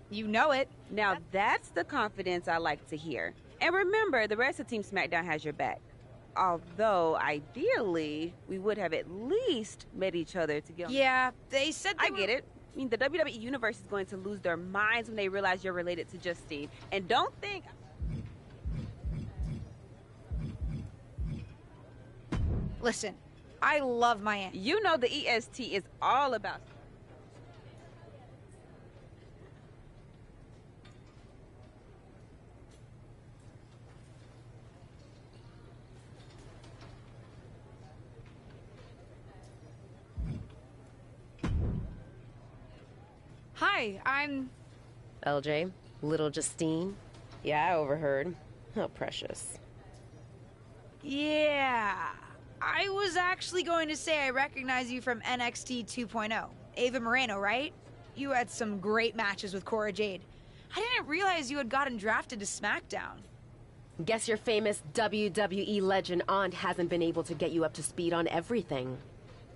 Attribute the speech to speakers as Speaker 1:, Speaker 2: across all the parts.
Speaker 1: You know it.
Speaker 2: Now that's the confidence I like to hear. And remember, the rest of Team SmackDown has your back. Although, ideally, we would have at least met each other to get on.
Speaker 1: Yeah, they said they
Speaker 2: I get it. I mean, the WWE Universe is going to lose their minds when they realize you're related to Justine. And don't think...
Speaker 1: Listen, I love my aunt.
Speaker 2: You know the EST is all about...
Speaker 1: Hi, I'm...
Speaker 3: LJ, little Justine. Yeah, I overheard. How precious.
Speaker 1: Yeah. I was actually going to say I recognize you from NXT 2.0. Ava Moreno, right? You had some great matches with Cora Jade. I didn't realize you had gotten drafted to SmackDown.
Speaker 3: Guess your famous WWE legend aunt hasn't been able to get you up to speed on everything.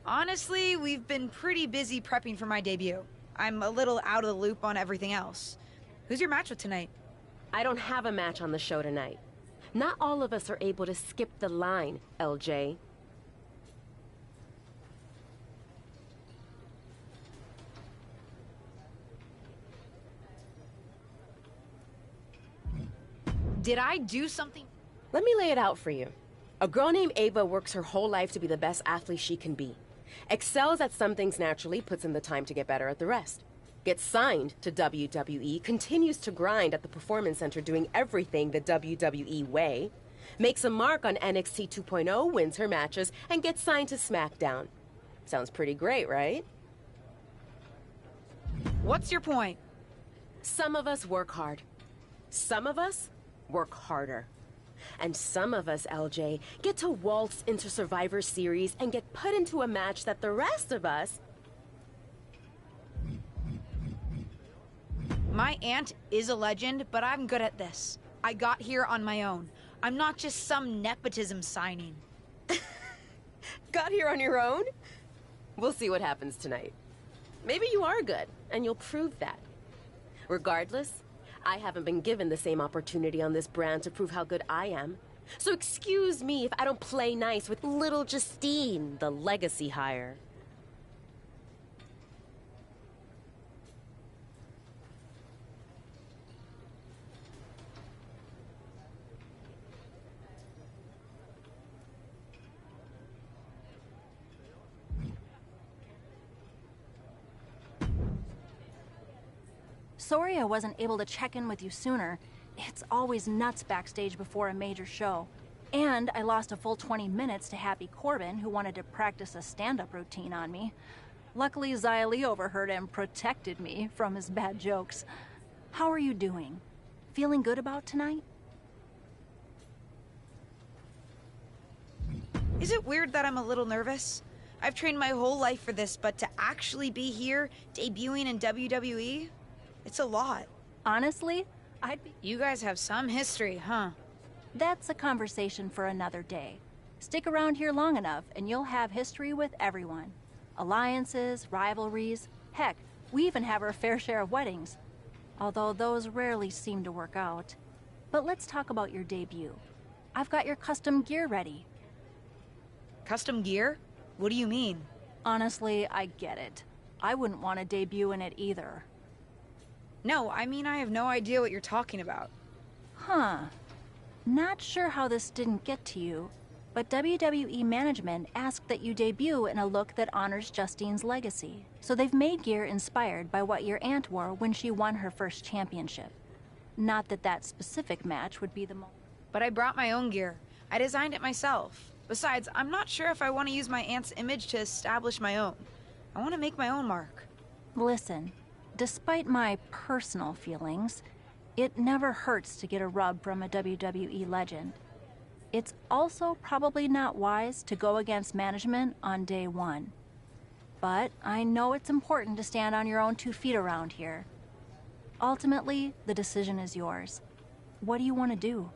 Speaker 1: Honestly, we've been pretty busy prepping for my debut. I'm a little out of the loop on everything else. Who's your match with tonight?
Speaker 3: I don't have a match on the show tonight. Not all of us are able to skip the line, LJ.
Speaker 1: Did I do something?
Speaker 3: Let me lay it out for you. A girl named Ava works her whole life to be the best athlete she can be. Excels at some things naturally, puts in the time to get better at the rest. Gets signed to WWE, continues to grind at the Performance Center doing everything the WWE way. Makes a mark on NXT 2.0, wins her matches, and gets signed to SmackDown. Sounds pretty great, right?
Speaker 1: What's your point?
Speaker 3: Some of us work hard. Some of us work harder. And some of us, LJ, get to waltz into Survivor Series and get put into a match that the rest of us...
Speaker 1: My aunt is a legend, but I'm good at this. I got here on my own. I'm not just some nepotism signing.
Speaker 3: Got here on your own? We'll see what happens tonight. Maybe you are good, and you'll prove that. Regardless, I haven't been given the same opportunity on this brand to prove how good I am. So excuse me if I don't play nice with little Justine, the legacy hire.
Speaker 4: Sorry I wasn't able to check in with you sooner. It's always nuts backstage before a major show. And I lost a full 20 minutes to Happy Corbin, who wanted to practice a stand-up routine on me. Luckily, Xia Li overheard and protected me from his bad jokes. How are you doing? Feeling good about tonight?
Speaker 1: Is it weird that I'm a little nervous? I've trained my whole life for this, but to actually be here, debuting in WWE? It's a lot.
Speaker 4: Honestly, I'd be...
Speaker 1: You guys have some history, huh?
Speaker 4: That's a conversation for another day. Stick around here long enough and you'll have history with everyone. Alliances, rivalries, heck, we even have our fair share of weddings. Although those rarely seem to work out. But let's talk about your debut. I've got your custom gear ready.
Speaker 1: Custom gear? What do you mean?
Speaker 4: Honestly, I get it. I wouldn't want to debut in it either.
Speaker 1: No, I mean I have no idea what you're talking about.
Speaker 4: Huh. Not sure how this didn't get to you, but WWE management asked that you debut in a look that honors Justine's legacy. So they've made gear inspired by what your aunt wore when she won her first championship. Not that that specific match would be the most...
Speaker 1: But I brought my own gear. I designed it myself. Besides, I'm not sure if I want to use my aunt's image to establish my own. I want to make my own mark.
Speaker 4: Listen, despite my personal feelings, it never hurts to get a rub from a WWE legend. It's also probably not wise to go against management on day one. But I know it's important to stand on your own 2 feet around here. Ultimately, the decision is yours. What do you want to do?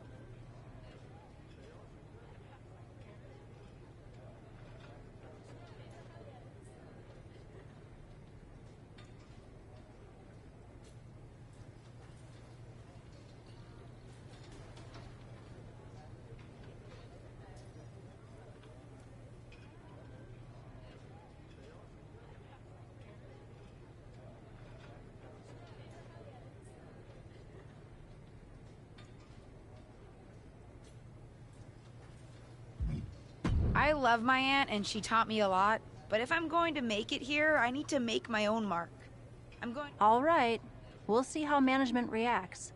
Speaker 1: I love my aunt and she taught me a lot, but if I'm going to make it here, I need to make my own mark.
Speaker 4: All right. We'll see how management reacts.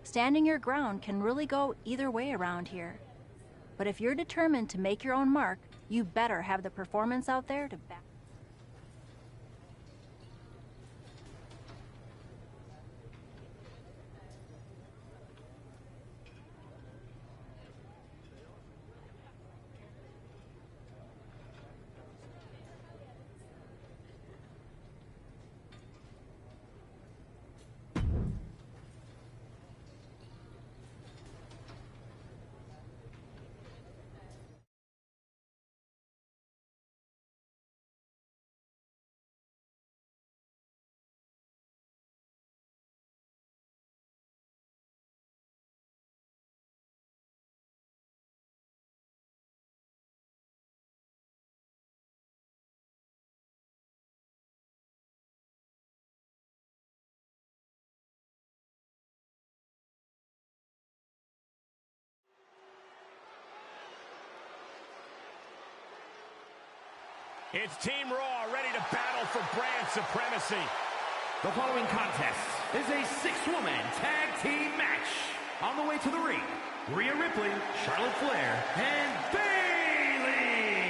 Speaker 4: Standing your ground can really go either way around here. But if you're determined to make your own mark, you better have the performance out there to back.
Speaker 5: It's Team Raw ready to battle for brand supremacy.
Speaker 6: The following contest is a six-woman tag team match. On the way to the ring, Rhea Ripley, Charlotte Flair, and Bayley.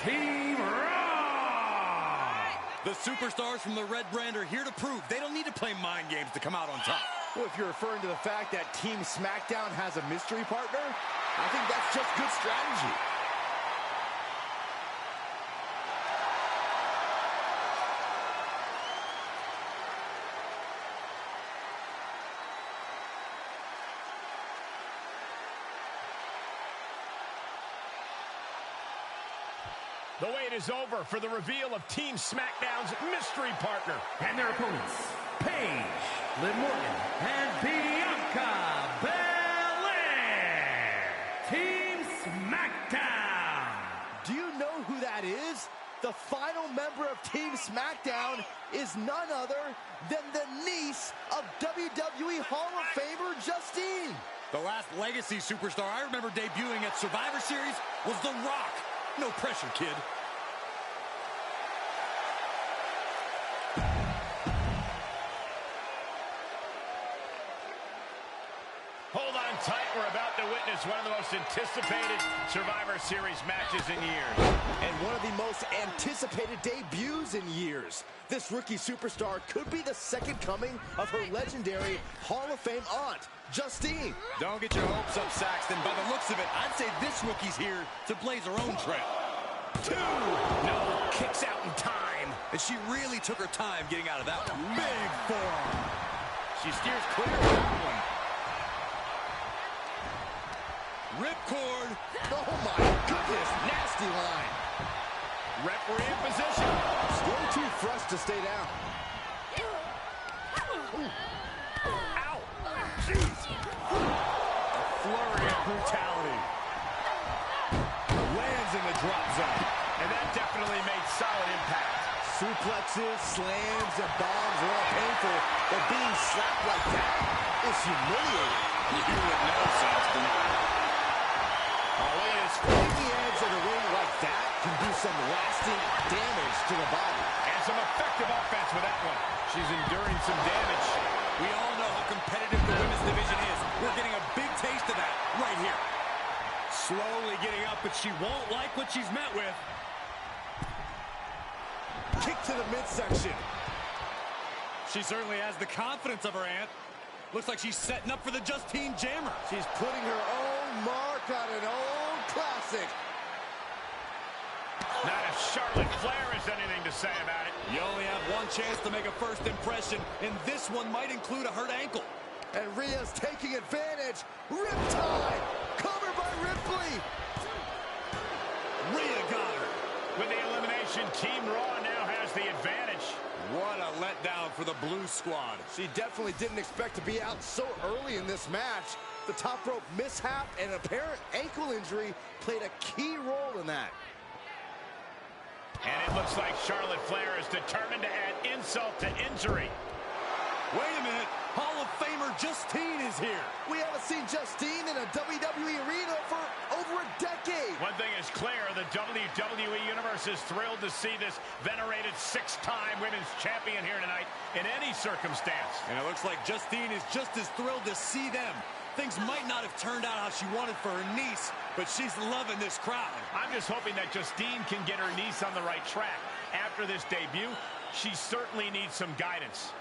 Speaker 6: Team Raw!
Speaker 7: The superstars from the Red Brand are here to prove they don't need to play mind games to come out on top.
Speaker 5: Well, if you're referring to the fact that Team SmackDown has a mystery partner, I think that's just good strategy. The wait is over for the reveal of Team SmackDown's mystery partner.
Speaker 6: And their opponents, Paige, Liv Morgan, and Bianca Belair. Team SmackDown.
Speaker 5: Do you know who that is? The final member of Team SmackDown is none other than the niece of WWE Hall of Famer Justine.
Speaker 7: The last legacy superstar I remember debuting at Survivor Series was The Rock. No pressure, kid.
Speaker 5: Hold on tight. We're about to witness one of the most anticipated Survivor Series matches in years. And one of the most anticipated debuts in years. This rookie superstar could be the second coming of her legendary Hall of Fame aunt, Justine.
Speaker 7: Don't get your hopes up, Saxton. By the looks of it, I'd say this rookie's here to blaze her own trail.
Speaker 5: 2. No, kicks out in time.
Speaker 7: And she really took her time getting out of that one.
Speaker 5: Big forearm. She steers clear of that one.
Speaker 7: Ripcord.
Speaker 5: Oh my goodness, nasty line. Referee in position. Still too fresh to stay down. Ow. Jeez. A flurry of brutality. Lands in the drop zone. And that definitely made solid impact. Suplexes, slams, and bombs are all painful, but being slapped like that is humiliating.
Speaker 7: You would know, Saxton.
Speaker 5: Splitting the edge of the ring like that can do some lasting damage to the body. And some effective offense with that one. She's enduring some damage.
Speaker 7: We all know how competitive the women's division is. We're getting a big taste of that right here.
Speaker 5: Slowly getting up, but she won't like what she's met with. Kick to the midsection.
Speaker 7: She certainly has the confidence of her aunt. Looks like she's setting up for the Justine Jammer.
Speaker 5: She's putting her own mark on an old classic. Not if Charlotte Flair has anything to say about it.
Speaker 7: You only have one chance to make a first impression, and this one might include a hurt ankle.
Speaker 5: And Rhea's taking advantage. Riptide! Covered by Ripley!
Speaker 7: Rhea got her.
Speaker 5: With the elimination, Team Raw now has the advantage.
Speaker 7: What a letdown for the Blue Squad.
Speaker 5: She definitely didn't expect to be out so early in this match. The top rope mishap and apparent ankle injury played a key role in that. And it looks like Charlotte Flair is determined to add insult to injury.
Speaker 7: Wait a minute. Hall of Famer Justine is here.
Speaker 5: We haven't seen Justine in a WWE arena for over a decade.
Speaker 6: One thing is clear, the WWE Universe is thrilled to see this venerated 6-time women's champion here tonight in any circumstance.
Speaker 7: And it looks like Justine is just as thrilled to see them. Things might not have turned out how she wanted for her niece, but she's loving this crowd.
Speaker 6: I'm just hoping that Justine can get her niece on the right track. After this debut, she certainly needs some guidance.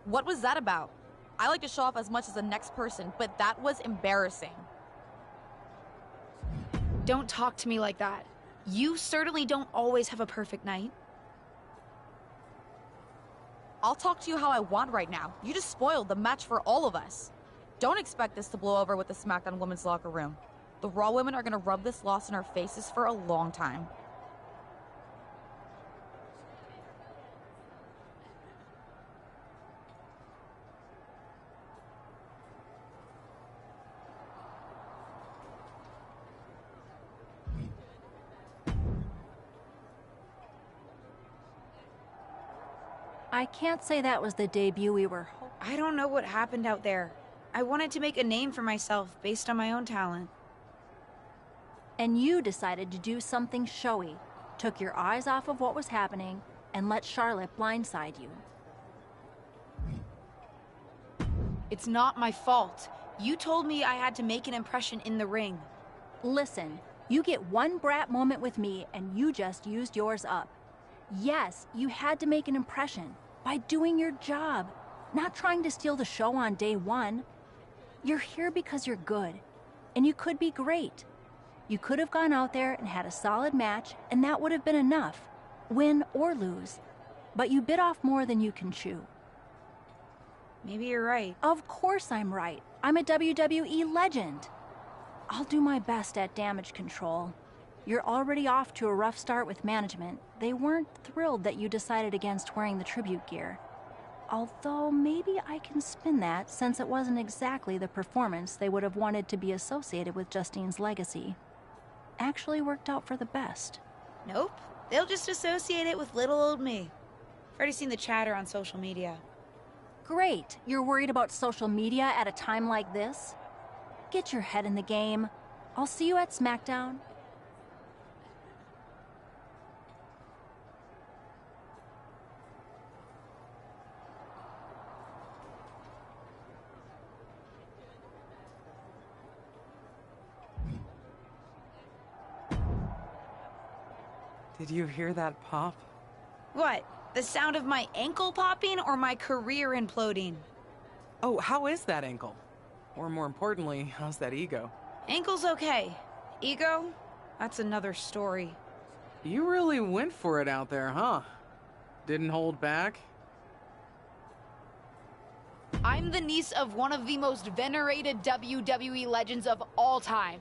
Speaker 8: What was that about? I like to show off as much as the next person, but that was embarrassing.
Speaker 1: Don't talk to me like that. You certainly don't always have a perfect night.
Speaker 8: I'll talk to you how I want right now. You just spoiled the match for all of us. Don't expect this to blow over with the SmackDown women's locker room. The Raw women are gonna rub this loss in our faces for a long time.
Speaker 4: I can't say that was the debut we were hoping.
Speaker 1: I don't know what happened out there. I wanted to make a name for myself based on my own talent.
Speaker 4: And you decided to do something showy, took your eyes off of what was happening, and let Charlotte blindside you.
Speaker 1: It's not my fault. You told me I had to make an impression in the ring.
Speaker 4: Listen, you get one brat moment with me, and you just used yours up. Yes, you had to make an impression by doing your job, not trying to steal the show on day one. You're here because you're good, and you could be great. You could have gone out there and had a solid match, and that would have been enough, win or lose. But you bit off more than you can chew.
Speaker 1: Maybe you're right.
Speaker 4: Of course I'm right. I'm a WWE legend. I'll do my best at damage control. You're already off to a rough start with management. They weren't thrilled that you decided against wearing the tribute gear. Although maybe I can spin that, since it wasn't exactly the performance they would have wanted to be associated with Justine's legacy. Actually worked out for the best.
Speaker 1: Nope. They'll just associate it with little old me. I've already seen the chatter on social media.
Speaker 4: Great. You're worried about social media at a time like this? Get your head in the game. I'll see you at SmackDown.
Speaker 9: Did you hear that pop?
Speaker 1: What? The sound of my ankle popping or my career imploding?
Speaker 9: Oh, how is that ankle? Or more importantly, how's that ego?
Speaker 1: Ankle's okay. Ego? That's another story.
Speaker 9: You really went for it out there, huh? Didn't hold back?
Speaker 10: I'm the niece of one of the most venerated WWE legends of all time.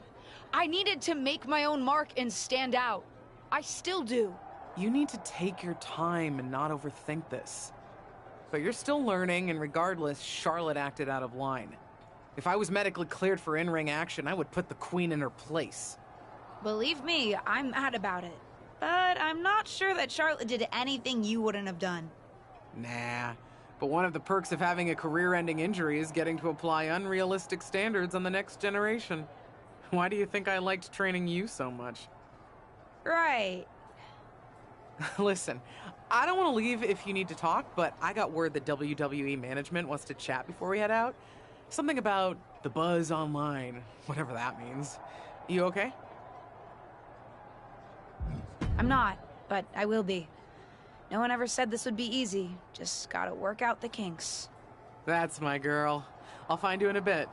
Speaker 10: I needed to make my own mark and stand out. I still do.
Speaker 9: You need to take your time and not overthink this. But you're still learning, and regardless, Charlotte acted out of line. If I was medically cleared for in-ring action, I would put the Queen in her place.
Speaker 1: Believe me, I'm mad about it. But I'm not sure that Charlotte did anything you wouldn't have done.
Speaker 9: Nah. But one of the perks of having a career-ending injury is getting to apply unrealistic standards on the next generation. Why do you think I liked training you so much?
Speaker 1: Right.
Speaker 9: Listen, I don't want to leave if you need to talk, but I got word that WWE management wants to chat before we head out. Something about the buzz online, whatever that means. You okay?
Speaker 1: I'm not, but I will be. No one ever said this would be easy. Just gotta work out the kinks.
Speaker 9: That's my girl. I'll find you in a bit.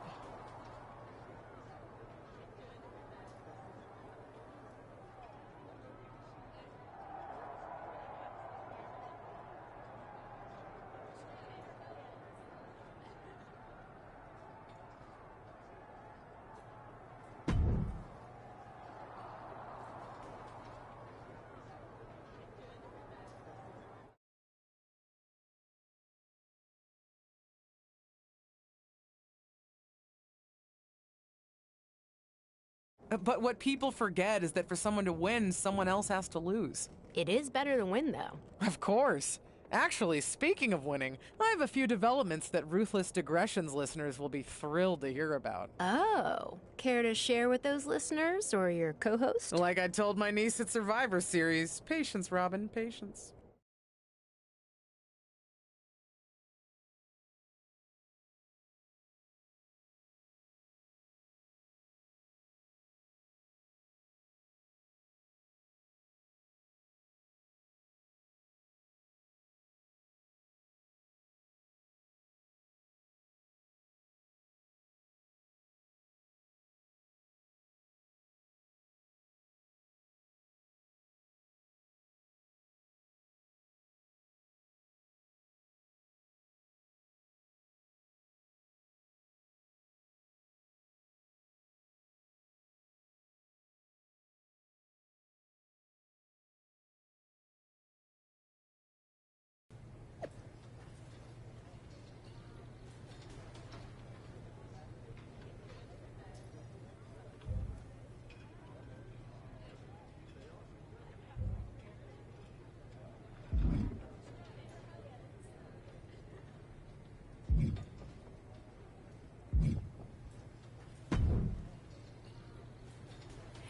Speaker 9: But what people forget is that for someone to win, someone else has to lose.
Speaker 3: It is better to win, though.
Speaker 9: Of course. Actually, speaking of winning, I have a few developments that Ruthless Digressions listeners will be thrilled to hear about.
Speaker 3: Oh, care to share with those listeners or your co-host?
Speaker 9: Like I told my niece at Survivor Series, patience, Robin, patience.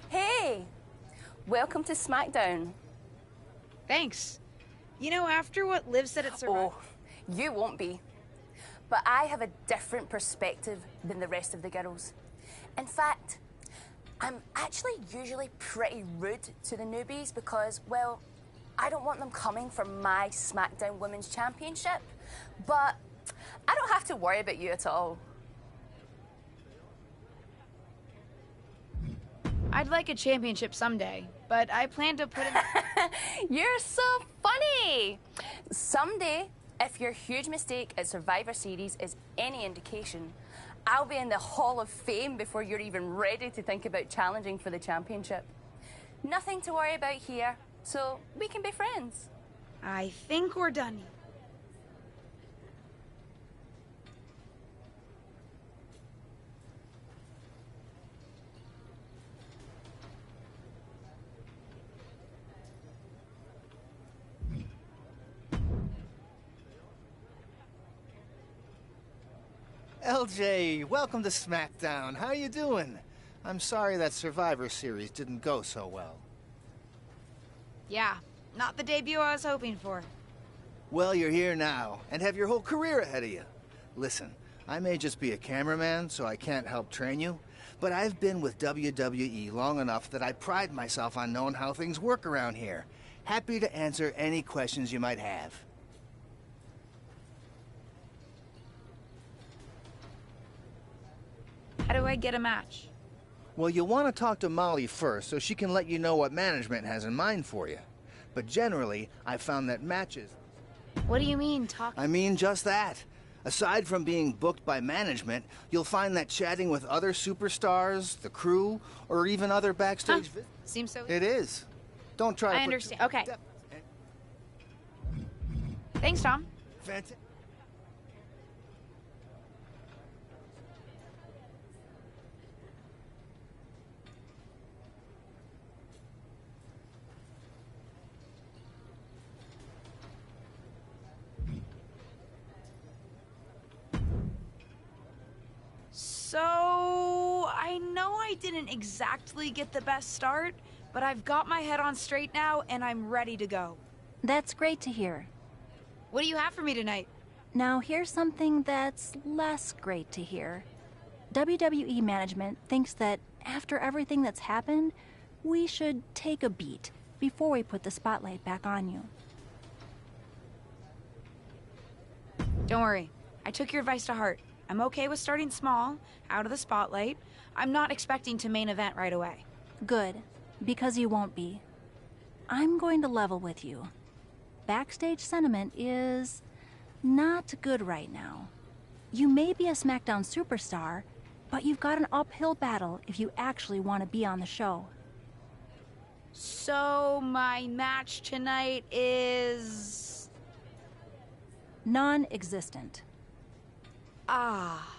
Speaker 11: Hey, welcome to SmackDown.
Speaker 1: Thanks. You know, after what Liv said at Survivor...
Speaker 11: Oh, you won't be. But I have a different perspective than the rest of the girls. In fact, I'm actually usually pretty rude to the newbies because, well, I don't want them coming for my SmackDown Women's Championship. But I don't have to worry about you at all.
Speaker 1: I'd like a championship someday, but I plan to put in...
Speaker 11: You're so funny! Someday, if your huge mistake at Survivor Series is any indication, I'll be in the Hall of Fame before you're even ready to think about challenging for the championship. Nothing to worry about here, so we can be friends.
Speaker 1: I think we're done.
Speaker 12: LJ, welcome to SmackDown. How you doing? I'm sorry that Survivor Series didn't go so well.
Speaker 1: Yeah, not the debut I was hoping for.
Speaker 12: Well, you're here now, and have your whole career ahead of you. Listen, I may just be a cameraman, so I can't help train you, but I've been with WWE long enough that I pride myself on knowing how things work around here. Happy to answer any questions you might have.
Speaker 1: How do I get a match?
Speaker 12: Well, you'll want to talk to Molly first so she can let you know what management has in mind for you. But generally, I've found that matches...
Speaker 1: What do you mean, talk?
Speaker 12: I mean just that. Aside from being booked by management, you'll find that chatting with other superstars, the crew, or even other backstage...
Speaker 1: Seems so...
Speaker 12: It is. Don't try to...
Speaker 1: I understand. Okay. Thanks, Tom.
Speaker 12: Fantastic.
Speaker 1: So, I know I didn't exactly get the best start, but I've got my head on straight now and I'm ready to go.
Speaker 4: That's great to hear.
Speaker 1: What do you have for me tonight?
Speaker 4: Now, here's something that's less great to hear. WWE management thinks that after everything that's happened, we should take a beat before we put the spotlight back on you.
Speaker 1: Don't worry, I took your advice to heart. I'm okay with starting small, out of the spotlight. I'm not expecting to main event right away.
Speaker 4: Good, because you won't be. I'm going to level with you. Backstage sentiment is not good right now. You may be a SmackDown superstar, but you've got an uphill battle if you actually want to be on the show.
Speaker 1: So, my match tonight is...
Speaker 4: non-existent.
Speaker 1: Ah.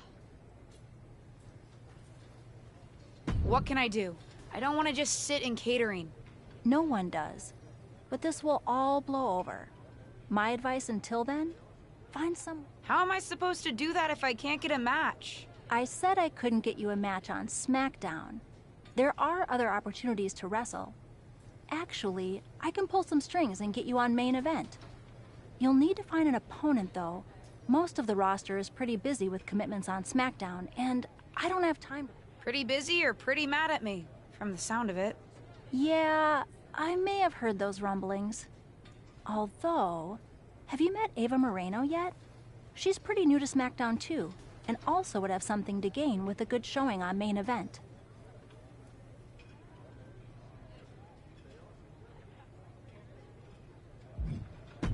Speaker 1: What can I do? I don't want to just sit in catering.
Speaker 4: No one does. But this will all blow over. My advice until then, find some...
Speaker 1: How am I supposed to do that if I can't get a match?
Speaker 4: I said I couldn't get you a match on SmackDown. There are other opportunities to wrestle. Actually, I can pull some strings and get you on main event. You'll need to find an opponent, though. Most of the roster is pretty busy with commitments on SmackDown, and I don't have time.
Speaker 1: Pretty busy or pretty mad at me, from the sound of it.
Speaker 4: Yeah, I may have heard those rumblings. Although, have you met Ava Moreno yet? She's pretty new to SmackDown too, and also would have something to gain with a good showing on main event.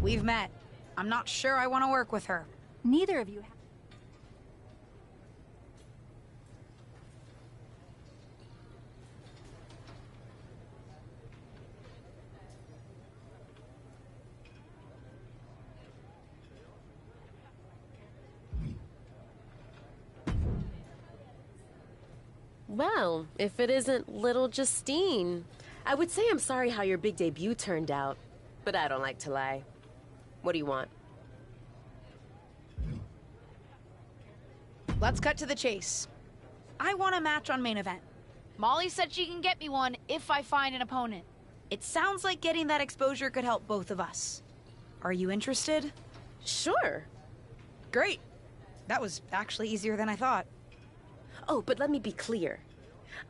Speaker 1: We've met. I'm not sure I want to work with her.
Speaker 4: Neither of you have.
Speaker 3: Well, if it isn't little Justine. I would say I'm sorry how your big debut turned out, but I don't like to lie. What do you want?
Speaker 1: Let's cut to the chase. I want a match on main event.
Speaker 10: Molly said she can get me one if I find an opponent.
Speaker 1: It sounds like getting that exposure could help both of us. Are you interested?
Speaker 3: Sure.
Speaker 1: Great. That was actually easier than I thought.
Speaker 3: Oh, but let me be clear.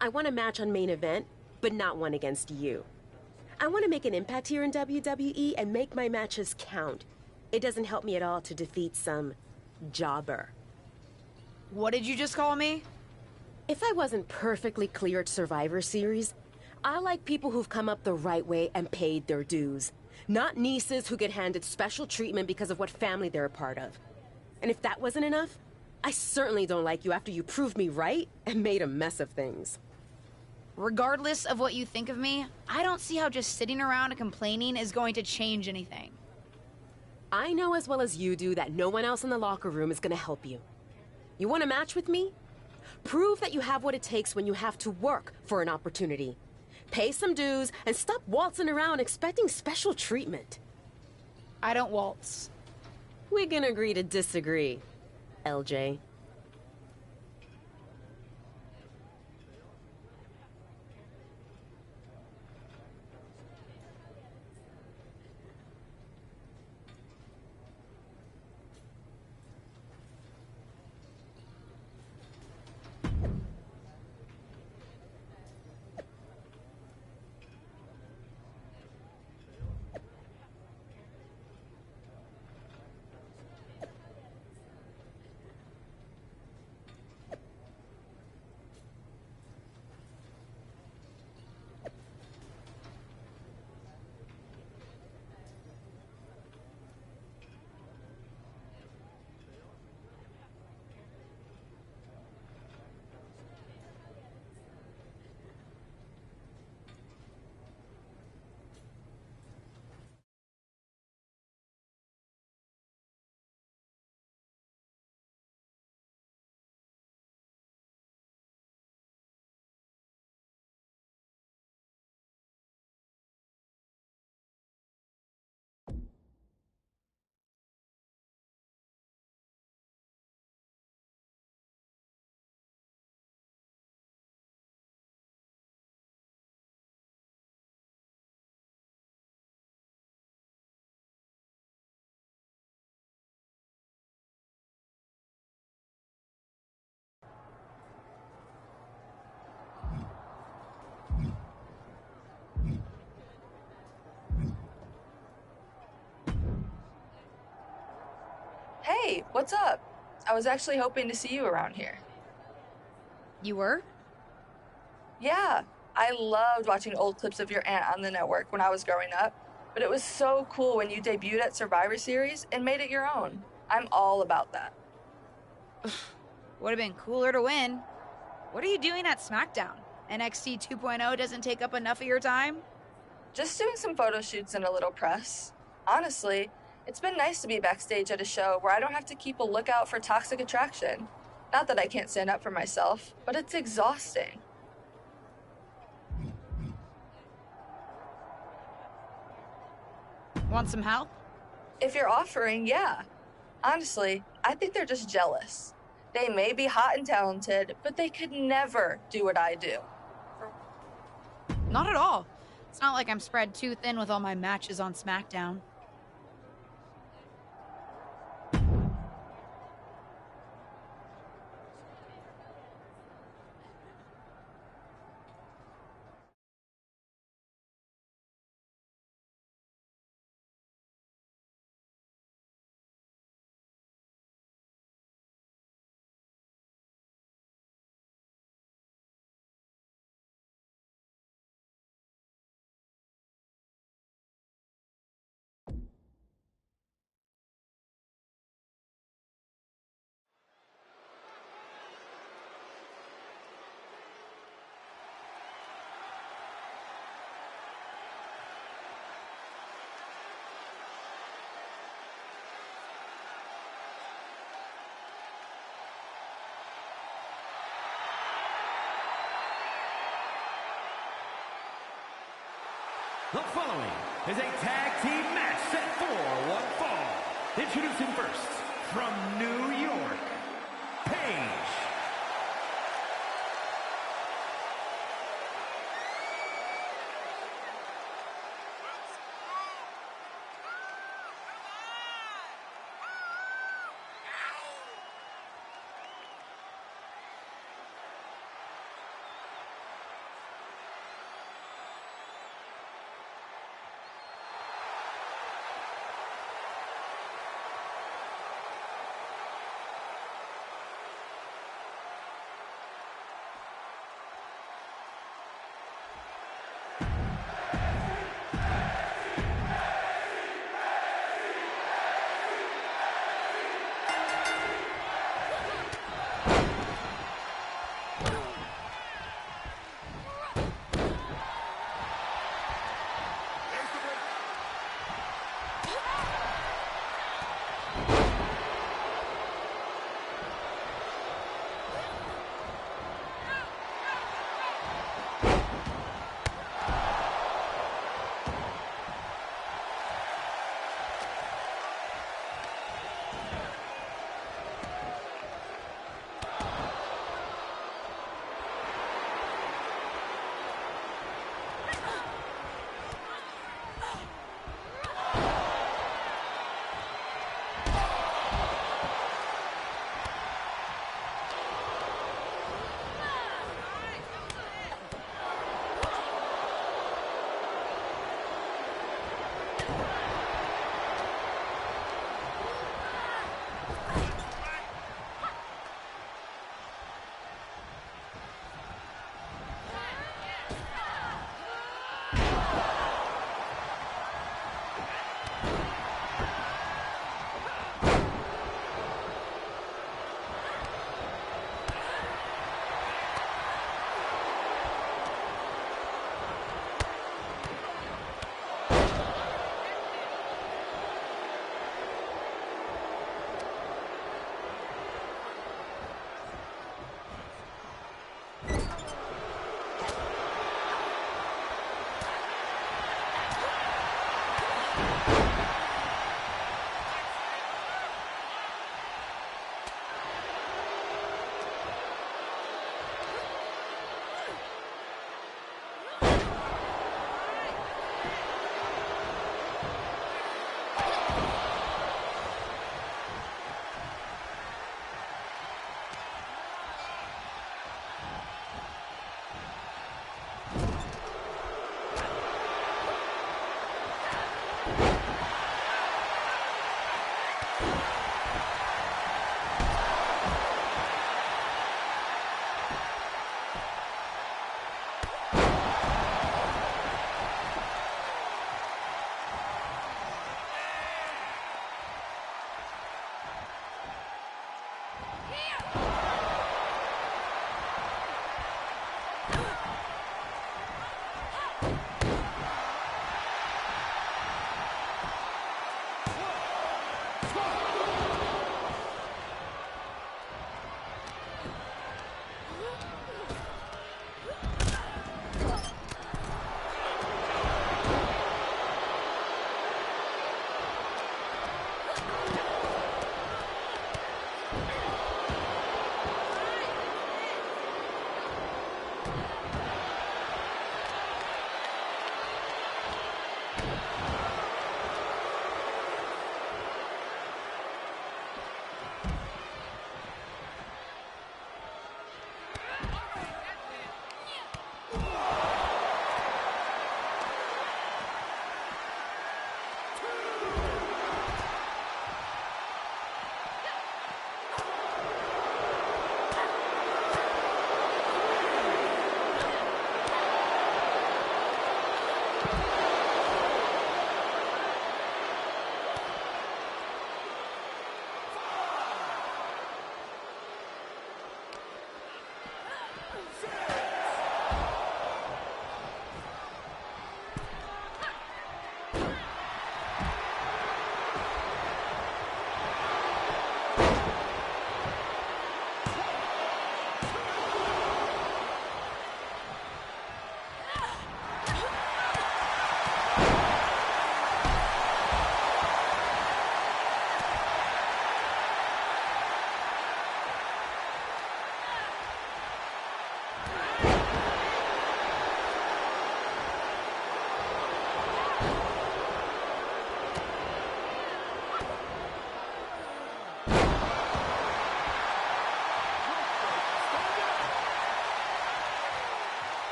Speaker 3: I want a match on main event, but not one against you. I want to make an impact here in WWE and make my matches count. It doesn't help me at all to defeat some jobber.
Speaker 1: What did you just call me?
Speaker 3: If I wasn't perfectly clear at Survivor Series, I like people who've come up the right way and paid their dues. Not nieces who get handed special treatment because of what family they're a part of. And if that wasn't enough, I certainly don't like you after you proved me right and made a mess of things.
Speaker 1: Regardless of what you think of me, I don't see how just sitting around and complaining is going to change anything.
Speaker 3: I know as well as you do that no one else in the locker room is going to help you. You want a match with me? Prove that you have what it takes when you have to work for an opportunity. Pay some dues and stop waltzing around expecting special treatment.
Speaker 1: I don't waltz.
Speaker 3: We can agree to disagree, LJ.
Speaker 13: What's up? I was actually hoping to see you around here.
Speaker 1: You were?
Speaker 13: Yeah, I loved watching old clips of your aunt on the network when I was growing up, but it was so cool when you debuted at Survivor Series and made it your own. I'm all about that.
Speaker 1: Would have been cooler to win. What are you doing at SmackDown? NXT 2.0 doesn't take up enough of your time?
Speaker 13: Just doing some photo shoots and a little press. Honestly, it's been nice to be backstage at a show where I don't have to keep a lookout for toxic attraction. Not that I can't stand up for myself, but it's exhausting.
Speaker 1: Want some help?
Speaker 13: If you're offering, yeah. Honestly, I think they're just jealous. They may be hot and talented, but they could never do what I do.
Speaker 1: Not at all. It's not like I'm spread too thin with all my matches on SmackDown.
Speaker 6: The following is a tag team match set for one fall. Introducing first, from New York, Paige.